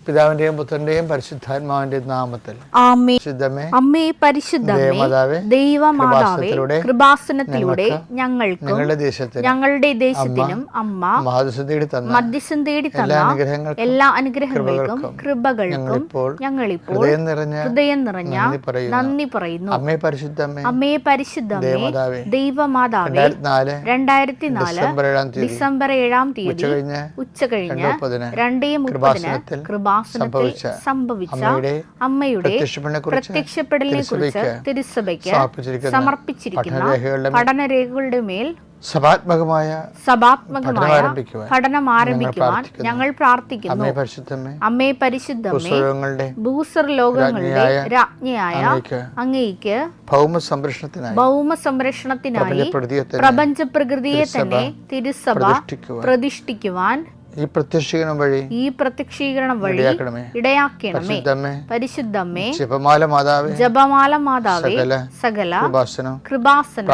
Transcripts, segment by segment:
പിതാവിന്റെയും പുത്രന്റെയും പരിശുദ്ധാത്മാവിന്റെയും നാമത്തിൽ ആമേൻ. പരിശുദ്ധമേ, അമ്മേ പരിശുദ്ധമേ, ദൈവമാതാവേ, കൃപാസനത്തിലൂടെ ഞങ്ങൾക്കും ഞങ്ങളുടെ ദേശത്തിനും അമ്മ മധ്യസ്ഥം തേടി തന്ന എല്ലാ അനുഗ്രഹങ്ങൾക്കും കൃപകൾക്കും ഞങ്ങളിപ്പോൾ ഹൃദയം നിറഞ്ഞ നന്ദി പറയുന്നു. അമ്മേ പരിശുദ്ധമേ, അമ്മേ പരിശുദ്ധമേ, ദൈവമാതാവേ, 2004 ഡിസംബർ 7 തീയതി ഉച്ചകഴിഞ്ഞ് 2:30 സംഭവിച്ച അമ്മയുടെ പ്രത്യക്ഷപ്പെടലിനെ കുറിച്ച് തിരുസഭയ്ക്ക് സമർപ്പിച്ചിരിക്കുന്ന പഠനരേഖകളുടെ മേൽ സഭാത്മകമായ പഠനം ആരംഭിക്കുവാൻ ഞങ്ങൾ പ്രാർത്ഥിക്കുന്നു. അമ്മേ പരിശുദ്ധമേ, ഭൂസ്വർലോകങ്ങളുടെ രാജ്ഞിയായ അങ്ങേയ്ക്ക് ഭൗമ സംരക്ഷണത്തിനായി പ്രപഞ്ച പ്രകൃതിയെ തന്നെ തിരുസഭ പ്രതിഷ്ഠിക്കുവാൻ ഈ പ്രത്യക്ഷീകരണം വഴി ഇടയാക്കണമേ. പരിശുദ്ധമേ, ജപമാല മാതാവേ, സകല കൃപാസനം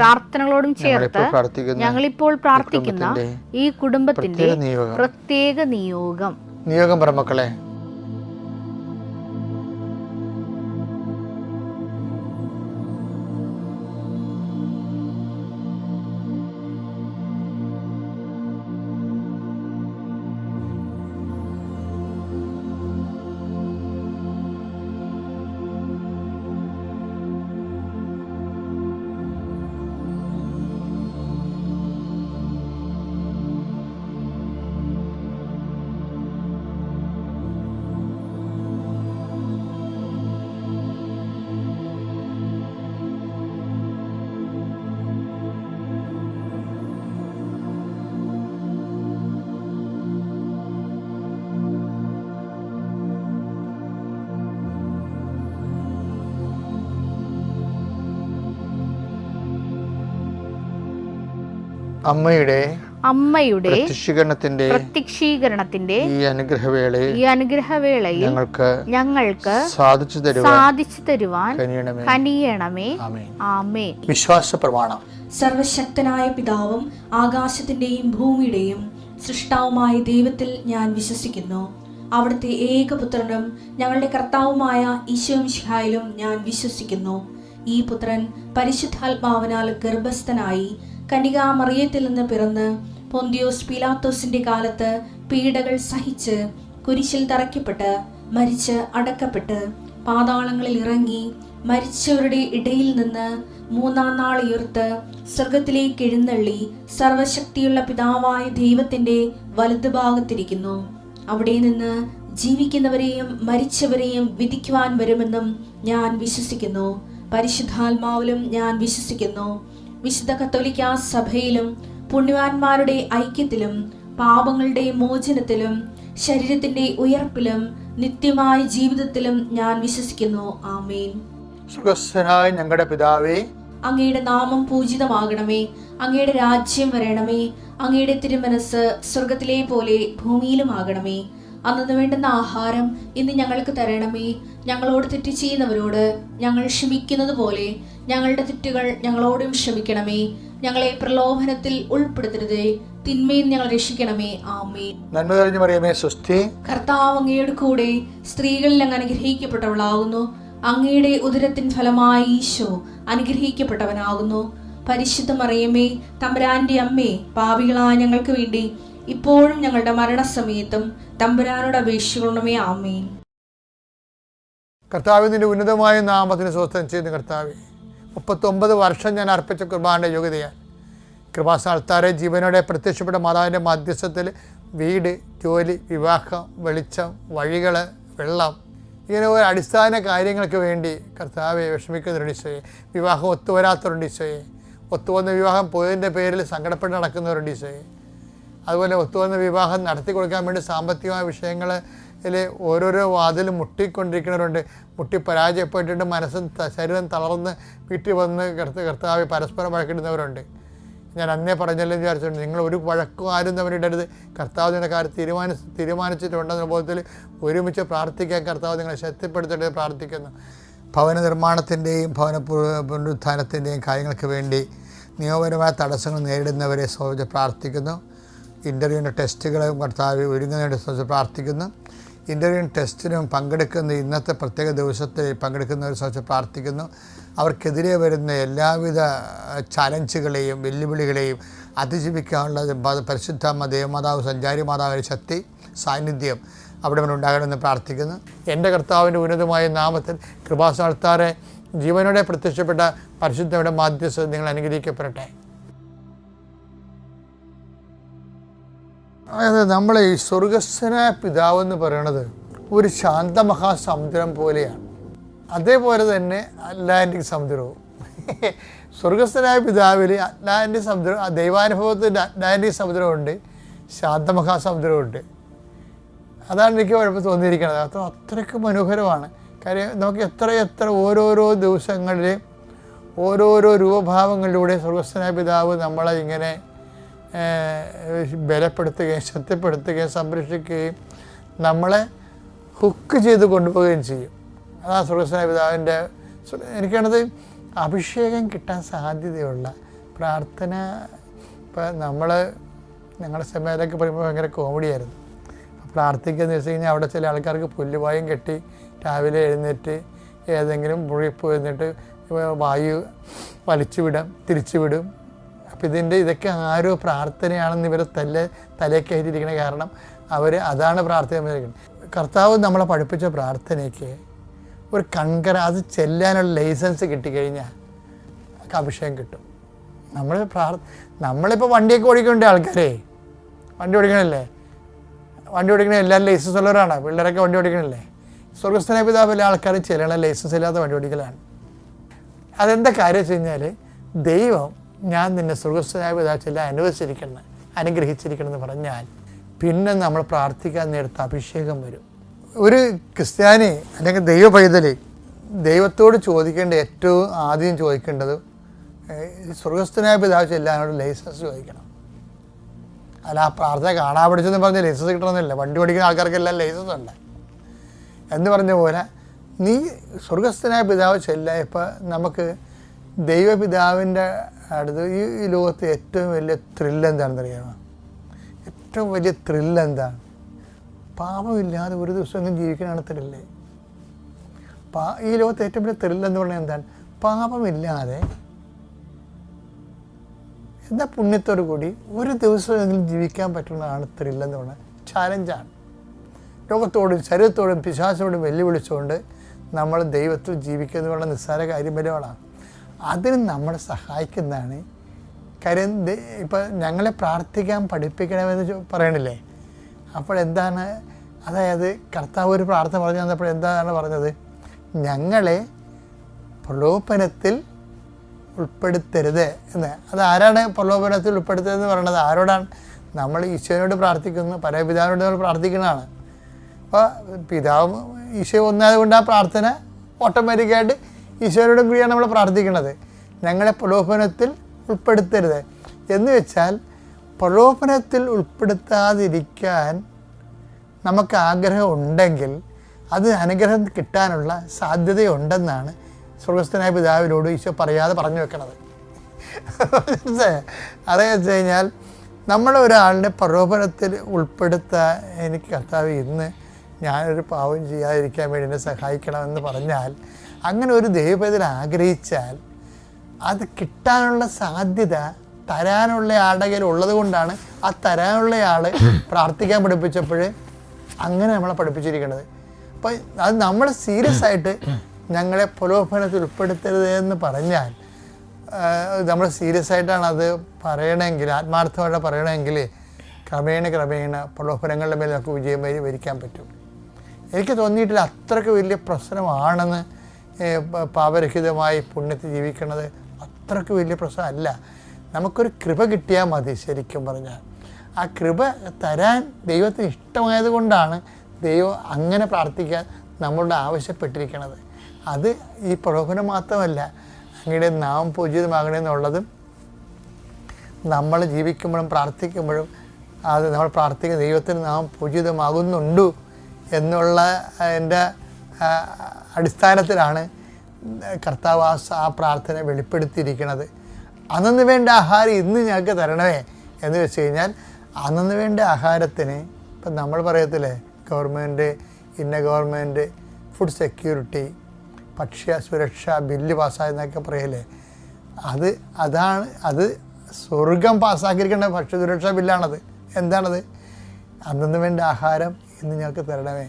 പ്രാർത്ഥനകളോടും ചേർത്ത് ഞങ്ങളിപ്പോൾ പ്രാർത്ഥിക്കുന്ന ഈ കുടുംബത്തിന്റെ പ്രത്യേക നിയോഗം പറമക്കളെ, അമ്മയുടെ പ്രത്യക്ഷീകരണത്തിന്റെ ഈ അനുഗ്രഹവേളയിൽ ഞങ്ങൾക്ക് സാധിച്ചു തരുവാൻ കനിയണമേ. ആമേൻ. വിശ്വാസ പ്രമാണം. സർവശക്തനായ പിതാവും ആകാശത്തിന്റെയും ഭൂമിയുടെയും സൃഷ്ടാവുമായ ദൈവത്തിൽ ഞാൻ വിശ്വസിക്കുന്നു. അവിടുത്തെ ഏകപുത്രനും ഞങ്ങളുടെ കർത്താവുമായ ഈശോമിശിഹായിലും ഞാൻ വിശ്വസിക്കുന്നു. ഈ പുത്രൻ പരിശുദ്ധാത്മാവിനാൽ ഗർഭസ്ഥനായി കന്യകാമറിയത്തിൽ നിന്ന് പിറന്ന് പൊന്തിയോസ് പീലാത്തോസിന്റെ കാലത്ത് പീഡകൾ സഹിച്ച് കുരിശിൽ തറയ്ക്കപ്പെട്ട് മരിച്ച് അടക്കപ്പെട്ട് പാതാളങ്ങളിൽ ഇറങ്ങി മരിച്ചവരുടെ ഇടയിൽ നിന്ന് 3-ാം നാൾ ഉയർത്ത് സ്വർഗത്തിലേക്ക് എഴുന്നള്ളി സർവശക്തിയുള്ള പിതാവായ ദൈവത്തിന്റെ വലതുഭാഗത്തിരിക്കുന്നു. അവിടെ നിന്ന് ജീവിക്കുന്നവരെയും മരിച്ചവരെയും വിധിക്കുവാൻ വരുമെന്നും ഞാൻ വിശ്വസിക്കുന്നു. പരിശുദ്ധാത്മാവിലും ഞാൻ വിശ്വസിക്കുന്നു. വിശുദ്ധ കത്തോലിക്കാ സഭയിലും പുണ്യവാന്മാരുടെ ഐക്യത്തിലും പാപങ്ങളുടെ മോചനത്തിലും ശരീരത്തിന്റെ ഉയർപ്പിലും നിത്യമായ ജീവിതത്തിലും ഞാൻ വിശ്വസിക്കുന്നു. ആമേൻ. സ്വർഗ്ഗസ്ഥനായ ഞങ്ങളുടെ പിതാവേ, അങ്ങയുടെ നാമം പൂജിതമാകണമേ. അങ്ങയുടെ രാജ്യം വരണമേ. അങ്ങയുടെ തിരുമനസ് സ്വർഗത്തിലെ പോലെ ഭൂമിയിലും ആകണമേ. അന്നു വേണ്ടുന്ന ആഹാരം ഇന്ന് ഞങ്ങൾക്ക് തരണമേ. ഞങ്ങളോട് തെറ്റ് ചെയ്യുന്നവരോട് ഞങ്ങൾ ക്ഷമിക്കുന്നത് പോലെ ഞങ്ങളുടെ തെറ്റുകൾ ഞങ്ങളോടും ക്ഷമിക്കണമേ. ഞങ്ങളെ പ്രലോഭനത്തിൽ ഉൾപ്പെടുത്തരുതേ, തിന്മയിൽ ഞങ്ങൾ രക്ഷിക്കണമേ. ആമേൻ. നന്മ നിറഞ്ഞ മറിയമേ, സ്വസ്തി. കർത്താവ് അങ്ങയുടെ കൂടെ സ്ത്രീകളിൽ അങ്ങ് അനുഗ്രഹിക്കപ്പെട്ടവളാകുന്നു. അങ്ങയുടെ ഉദരത്തിൻ ഫലമായി ഈശോ അനുഗ്രഹിക്കപ്പെട്ടവനാകുന്നു. പരിശുദ്ധ മറിയമേ, തമ്പുരാന്റെ അമ്മേ, പാപികളായ ഞങ്ങൾക്ക് വേണ്ടി ഇപ്പോഴും ഞങ്ങളുടെ മരണസമയത്തും തമ്പുരാനോട് അപേക്ഷിക്കണമേ. ആമേൻ. കർത്താവിന്റെ ഉന്നതമായ നാമത്തിന് സ്വസ്ഥം ചെയ്യുന്ന കർത്താവേ, 39 വർഷം ഞാൻ അർപ്പിച്ച കുർബാനയുടെ യോഗ്യതയാൽ കൃപാസ്ഥാനത്താരെ ജീവനോടെ പ്രത്യക്ഷപ്പെട്ട മാതാവിൻ്റെ മധ്യസ്ഥത്തിൽ വീട്, ജോലി, വിവാഹം, വെളിച്ചം, വഴികൾ, വെള്ളം, ഇങ്ങനെ ഒരു അടിസ്ഥാന കാര്യങ്ങൾക്ക് വേണ്ടി കർത്താവെ വിഷമിക്കുന്നവരുണ്ട് ഈശോയെ. വിവാഹം ഒത്തുവരാത്തവരുണ്ട് ഈശോയെ. ഒത്തുവന്ന വിവാഹം പോയതിൻ്റെ പേരിൽ സങ്കടപ്പെട്ട് നടക്കുന്നവരുണ്ട് ഈശോയെ. അതുപോലെ ഒത്തുവന്ന വിവാഹം നടത്തി കൊടുക്കാൻ വേണ്ടി സാമ്പത്തികമായ വിഷയങ്ങളിൽ ഓരോരോ വാതിലും മുട്ടിക്കൊണ്ടിരിക്കുന്നവരുണ്ട്. മുട്ടി പരാജയപ്പെട്ടിട്ട് മനസ്സും ശരീരം തളർന്ന് വീട്ടിൽ വന്ന് കർത്താവ് പരസ്പരം വഴക്കിടുന്നവരുണ്ട്. ഞാൻ അന്നേ പറഞ്ഞല്ലോ വിചാരിച്ചിട്ടുണ്ട്, നിങ്ങൾ ഒരു വഴക്കും ആരും തമ്മിലിടരുത്. കർത്താവ് നിങ്ങളുടെ കാര്യം തീരുമാനിച്ചിട്ടുണ്ടെന്ന ബോധത്തിൽ ഒരുമിച്ച് പ്രാർത്ഥിക്കാൻ കർത്താവ് നിങ്ങളെ ശക്തിപ്പെടുത്തിയിട്ട് പ്രാർത്ഥിക്കുന്നു. ഭവന നിർമ്മാണത്തിൻ്റെയും ഭവന പുനരുത്ഥാനത്തിൻ്റെയും കാര്യങ്ങൾക്ക് വേണ്ടി നിയമപരമായ തടസ്സങ്ങൾ നേരിടുന്നവരെ സംബന്ധിച്ച് പ്രാർത്ഥിക്കുന്നു. ഇൻ്റർവ്യൂവിൻ്റെ ടെസ്റ്റുകളും കർത്താവ് ഒരുങ്ങുന്നതിനെ സംബന്ധിച്ച് പ്രാർത്ഥിക്കുന്നു. ഇൻ്റർവ്യൂ ടെസ്റ്റിനും പങ്കെടുക്കുന്ന ഇന്നത്തെ പ്രത്യേക ദിവസത്തിൽ പങ്കെടുക്കുന്നവരെ സംബന്ധിച്ച് പ്രാർത്ഥിക്കുന്നു. അവർക്കെതിരെ വരുന്ന എല്ലാവിധ ചലഞ്ചുകളെയും വെല്ലുവിളികളെയും അതിജീവിക്കാനുള്ള പരിശുദ്ധ ദേവമാതാവ് സഞ്ചാരി മാതാവിൻ്റെ ശക്തി സാന്നിധ്യം അവിടെ ഉണ്ടാകണമെന്ന് പ്രാർത്ഥിക്കുന്നു. എൻ്റെ കർത്താവിൻ്റെ ഉന്നതമായ നാമത്തിൽ കൃപാസ്ഥാനത്താറെ ജീവനോടെ പ്രത്യക്ഷപ്പെട്ട പരിശുദ്ധയുടെ മാധ്യസ്ഥ നിങ്ങൾ അനുഗ്രഹിക്കപ്പെടട്ടെ. അതായത് നമ്മൾ ഈ സ്വർഗസ്ഥനായ പിതാവെന്ന് പറയുന്നത് ഒരു ശാന്തമഹാസമുദ്രം പോലെയാണ്. അതേപോലെ തന്നെ അറ്റ്ലാന്റിക് സമുദ്രവും. സ്വർഗസ്ഥനായ പിതാവിൽ അറ്റ്ലാന്റിക് സമുദ്രം, ദൈവാനുഭവത്തിൻ്റെ അറ്റ്ലാന്റിക് സമുദ്രമുണ്ട്, ശാന്തമഹാസമുദ്രമുണ്ട്. അതാണ് എനിക്ക് കുഴപ്പം തോന്നിയിരിക്കുന്നത്. അത് അത്രയ്ക്ക് മനോഹരമാണ്. കാര്യം നമുക്ക് എത്ര ഓരോരോ ദിവസങ്ങളിൽ ഓരോരോ രൂപഭാവങ്ങളിലൂടെ സ്വർഗസ്ഥനായ പിതാവ് നമ്മളെ ഇങ്ങനെ ബലപ്പെടുത്തുകയും ശക്തിപ്പെടുത്തുകയും സംരക്ഷിക്കുകയും നമ്മളെ ഹുക്ക് ചെയ്ത് കൊണ്ടുപോവുകയും ചെയ്യും. അതാണ് സ്വർഗസ്ഥനായ പിതാവിൻ്റെ. എനിക്കാണത് അഭിഷേകം കിട്ടാൻ സാധ്യതയുള്ള പ്രാർത്ഥന. ഇപ്പം ഞങ്ങളുടെ സമയത്തൊക്കെ പറയുമ്പോൾ ഭയങ്കര കോമഡിയായിരുന്നു. പ്രാർത്ഥിക്കുകയെന്ന് വെച്ച് കഴിഞ്ഞാൽ അവിടെ ചില ആൾക്കാർക്ക് പുല്ലുവായും കെട്ടി രാവിലെ എഴുന്നേറ്റ് ഏതെങ്കിലും മുറിപ്പ് എന്നിട്ട് വായു വലിച്ചുവിടാം, തിരിച്ചുവിടും. അപ്പം ഇതൊക്കെ ആരോ പ്രാർത്ഥനയാണെന്ന് ഇവർ തലേക്കയറ്റിയിരിക്കണ കാരണം അതാണ് പ്രാർത്ഥന. കർത്താവ് നമ്മളെ പഠിപ്പിച്ച പ്രാർത്ഥനയ്ക്ക് ഒരു അത് ചെല്ലാനുള്ള ലൈസൻസ് കിട്ടിക്കഴിഞ്ഞാൽ അഭിഷേകം കിട്ടും. നമ്മളിപ്പോൾ വണ്ടിയൊക്കെ ഓടിക്കേണ്ട ആൾക്കാരെ വണ്ടി ഓടിക്കണല്ലേ, വണ്ടി ഓടിക്കണ എല്ലാവരും ലൈസൻസ് ഉള്ളവരാണ്. പിള്ളേരൊക്കെ വണ്ടി ഓടിക്കണല്ലേ. സ്വർഗസ്ഥനായ പിതാവ് എല്ലാ ആൾക്കാരും ചെല്ലണ ലൈസൻസ് ഇല്ലാത്ത വണ്ടി ഓടിക്കലാണ്. അതെന്താ കാര്യം വെച്ച് കഴിഞ്ഞാൽ ദൈവം ഞാൻ നിന്നെ സ്വർഗസ്ഥനായ പിതാവ് ചെല്ലാൻ അനുഗ്രഹിച്ചിരിക്കണം എന്ന് പറഞ്ഞാൽ പിന്നെ നമ്മൾ പ്രാർത്ഥിക്കാൻ നേരത്തെ അഭിഷേകം വരും. ഒരു ക്രിസ്ത്യാനി അല്ലെങ്കിൽ ദൈവ പൈതൽ ദൈവത്തോട് ചോദിക്കേണ്ട ഏറ്റവും ആദ്യം ചോദിക്കേണ്ടത് സ്വർഗസ്ഥനായ പിതാവ് ചെല്ലാനോട് ലൈസൻസ് ചോദിക്കണം. അല്ല ആ പ്രാർത്ഥന കാണാൻ പഠിച്ചെന്ന് പറഞ്ഞ് ലൈസൻസ് കിട്ടണമെന്നില്ല. വണ്ടി ഓടിക്കുന്ന ആൾക്കാർക്കെല്ലാം ലൈസൻസ് ഉണ്ട് എന്ന് പറഞ്ഞ പോലെ നീ സ്വർഗസ്ഥനായ പിതാവ് ചെല്ലാം. ഇപ്പം നമുക്ക് ദൈവപിതാവിൻ്റെ അടുത്ത് ഈ ലോകത്ത് ഏറ്റവും വലിയ ത്രില്ല് എന്താണെന്ന് അറിയാമോ? ഏറ്റവും വലിയ ത്രില്ല് എന്താണ്? പാപമില്ലാതെ ഒരു ദിവസമെങ്കിലും ജീവിക്കാനാണ് ത്രില്ല്. ഈ ലോകത്ത് ഏറ്റവും വലിയ ത്രില്ലെന്ന് പറഞ്ഞാൽ എന്താണ്? പാപമില്ലാതെ എന്നാൽ പുണ്യത്തോടു കൂടി ഒരു ദിവസമെങ്കിലും ജീവിക്കാൻ പറ്റുന്നതാണ് ത്രില്ലെന്ന് പറഞ്ഞാൽ. ചാലഞ്ചാണ്. ലോകത്തോടും ശരീരത്തോടും പിശാചോടും വെല്ലുവിളിച്ചുകൊണ്ട് നമ്മൾ ദൈവത്തിൽ ജീവിക്കുന്ന പറഞ്ഞ നിസ്സാര കാര്യപരമാണ്. അതിന് നമ്മളെ സഹായിക്കുന്നതാണ്. കാര്യം ഇപ്പം ഞങ്ങളെ പ്രാർത്ഥിക്കാൻ പഠിപ്പിക്കണമെന്ന് പറയണില്ലേ? അപ്പോഴെന്താണ്? അതായത് കർത്താവ് ഒരു പ്രാർത്ഥന പറഞ്ഞു തന്നപ്പോൾ എന്താണ് പറഞ്ഞത്? ഞങ്ങളെ പ്രലോഭനത്തിൽ ഉൾപ്പെടുത്തരുത് എന്ന്. അതാരാണ് പ്രലോഭനത്തിൽ ഉൾപ്പെടുത്തരുതെന്ന് പറയണത്? ആരോടാണ്? നമ്മൾ ഈശോയോട് പ്രാർത്ഥിക്കുന്നു, പരമപിതാവിനോട് നമ്മൾ പ്രാർത്ഥിക്കുന്നതാണ്. അപ്പോൾ പിതാവ് ഈശോ ഒന്നായതുകൊണ്ട് ആ പ്രാർത്ഥന ഓട്ടോമാറ്റിക്കായിട്ട് ഈശോയോടും കൂടിയാണ് നമ്മൾ പ്രാർത്ഥിക്കുന്നത്. ഞങ്ങളെ പ്രലോഭനത്തിൽ ഉൾപ്പെടുത്തരുത് എന്ന് വെച്ചാൽ പ്രലോഭനത്തിൽ ഉൾപ്പെടുത്താതിരിക്കാൻ നമുക്ക് ആഗ്രഹം ഉണ്ടെങ്കിൽ അത് അനുഗ്രഹം കിട്ടാനുള്ള സാധ്യതയുണ്ടെന്നാണ് സ്വർഗസ്ഥനായ പിതാവിനോട് ഈശോ പറയാതെ പറഞ്ഞു വെക്കണത്. അതെന്ന് വെച്ച് കഴിഞ്ഞാൽ നമ്മളൊരാളുടെ പ്രലോഭനത്തിൽ ഉൾപ്പെടുത്താൻ എനിക്ക് കർത്താവ് ഇന്ന് ഞാനൊരു പാവം ചെയ്യാതിരിക്കാൻ വേണ്ടി എന്നെ സഹായിക്കണമെന്ന് പറഞ്ഞാൽ, അങ്ങനെ ഒരു ദൈവത്തിൽ ആഗ്രഹിച്ചാൽ അത് കിട്ടാനുള്ള സാധ്യത തരാനുള്ള ആളുടെ കയ്യിൽ ഉള്ളത് കൊണ്ടാണ് ആ തരാനുള്ള ആൾ പ്രാർത്ഥിക്കാൻ പഠിപ്പിച്ചപ്പോൾ അങ്ങനെ നമ്മളെ പഠിപ്പിച്ചിരിക്കുന്നത്. അപ്പോൾ അത് നമ്മൾ സീരിയസ് ആയിട്ട് ഞങ്ങളെ പ്രലോഭനത്തിൽ ഉൾപ്പെടുത്തരുത് എന്ന് പറഞ്ഞാൽ നമ്മൾ സീരിയസ് ആയിട്ടാണ് അത് പറയണമെങ്കിൽ, ആത്മാർത്ഥമായിട്ട് പറയണമെങ്കിൽ ക്രമേണ പ്രലോഭനങ്ങളുടെ മേലെ നമുക്ക് വിജയം വരിക്കാൻ പറ്റും. എനിക്ക് തോന്നിയിട്ടില്ല അത്രയ്ക്ക് വലിയ പ്രശ്നമാണെന്ന് പാപരഹിതമായി പുണ്യത്തിൽ ജീവിക്കുന്നത്. അത്രയ്ക്ക് വലിയ പ്രശ്നമല്ല. നമുക്കൊരു കൃപ കിട്ടിയാൽ മതി. ശരിക്കും പറഞ്ഞാൽ ആ കൃപ തരാൻ ദൈവത്തിന് ഇഷ്ടമായത് കൊണ്ടാണ് ദൈവം അങ്ങനെ പ്രാർത്ഥിക്കാൻ നമ്മളോട് ആവശ്യപ്പെട്ടിരിക്കുന്നത്. അത് ഈ പ്രലോഭനം മാത്രമല്ല, അങ്ങയുടെ നാമം പൂജിതമാകണമെന്നുള്ളതും നമ്മൾ ജീവിക്കുമ്പോഴും പ്രാർത്ഥിക്കുമ്പോഴും അത് നമ്മൾ പ്രാർത്ഥിക്കുന്ന ദൈവത്തിന് നാമം പൂജിതമാകുന്നുണ്ടു എന്നുള്ള എൻ്റെ അടിസ്ഥാനത്തിലാണ് കർത്താവ് ആ പ്രാർത്ഥന വെളിപ്പെടുത്തിയിരിക്കുന്നത്. അന്നു വേണ്ട ആഹാരം ഇന്ന് ഞങ്ങൾക്ക് തരണമേ എന്ന് വെച്ച് കഴിഞ്ഞാൽ അന്നു വേണ്ട ആഹാരത്തിന് ഇപ്പം നമ്മൾ പറയത്തില്ലേ, ഗവൺമെൻറ് ഇന്ന ഗവൺമെൻറ് ഫുഡ് സെക്യൂരിറ്റി, ഭക്ഷ്യ സുരക്ഷാ ബില്ല് പാസ്സായെന്നൊക്കെ പറയല്ലേ, അത് സ്വർഗം പാസ്സാക്കിയിരിക്കേണ്ട ഭക്ഷ്യസുരക്ഷാ ബില്ലാണത്. എന്താണത്? അന്നു വേണ്ട ആഹാരം ഇന്ന് ഞങ്ങൾക്ക് തരണമേ.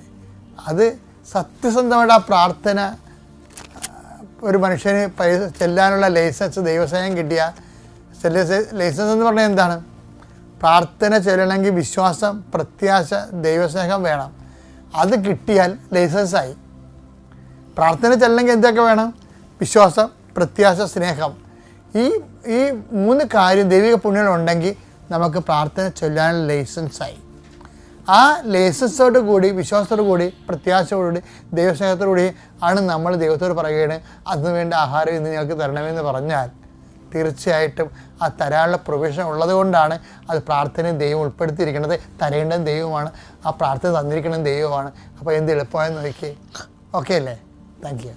അത് സത്യസന്ധമായിട്ട് ആ പ്രാർത്ഥന, ഒരു മനുഷ്യന് ചെല്ലാനുള്ള ലൈസൻസ് ദൈവസ്നേഹം കിട്ടിയ ലൈസൻസ് എന്ന് പറഞ്ഞാൽ എന്താണ്? പ്രാർത്ഥന ചെല്ലണമെങ്കിൽ വിശ്വാസം, പ്രത്യാശ, ദൈവസ്നേഹം വേണം. അത് കിട്ടിയാൽ ലൈസൻസായി. പ്രാർത്ഥന ചെല്ലണമെങ്കിൽ എന്തൊക്കെ വേണം? വിശ്വാസം, പ്രത്യാശ, സ്നേഹം. ഈ 3 കാര്യം ദൈവിക പുണ്യങ്ങളുണ്ടെങ്കിൽ നമുക്ക് പ്രാർത്ഥന ചൊല്ലാനുള്ള ലൈസൻസായി. ആ ലൈസൻസോട് കൂടി, വിശ്വാസത്തോടു കൂടി, പ്രത്യാശയോടുകൂടി, ദൈവസ്നേഹത്തോടു കൂടി ആണ് നമ്മൾ ദൈവത്തോട് പറയുകയാണ് അതിന് വേണ്ട ആഹാരം ഇന്ന് ഞങ്ങൾക്ക് തരണമെന്ന് പറഞ്ഞാൽ തീർച്ചയായിട്ടും ആ തരാനുള്ള പ്രൊവിഷൻ ഉള്ളത് കൊണ്ടാണ് അത് പ്രാർത്ഥനയും ദൈവം ഉൾപ്പെടുത്തിയിരിക്കുന്നത്. തരേണ്ടത് ദൈവമാണ്, ആ പ്രാർത്ഥന തന്നിരിക്കുന്നത് ദൈവമാണ്. അപ്പോൾ എന്ത് എളുപ്പമായെന്ന് നോക്കി. ഓക്കെ അല്ലേ? Thank you.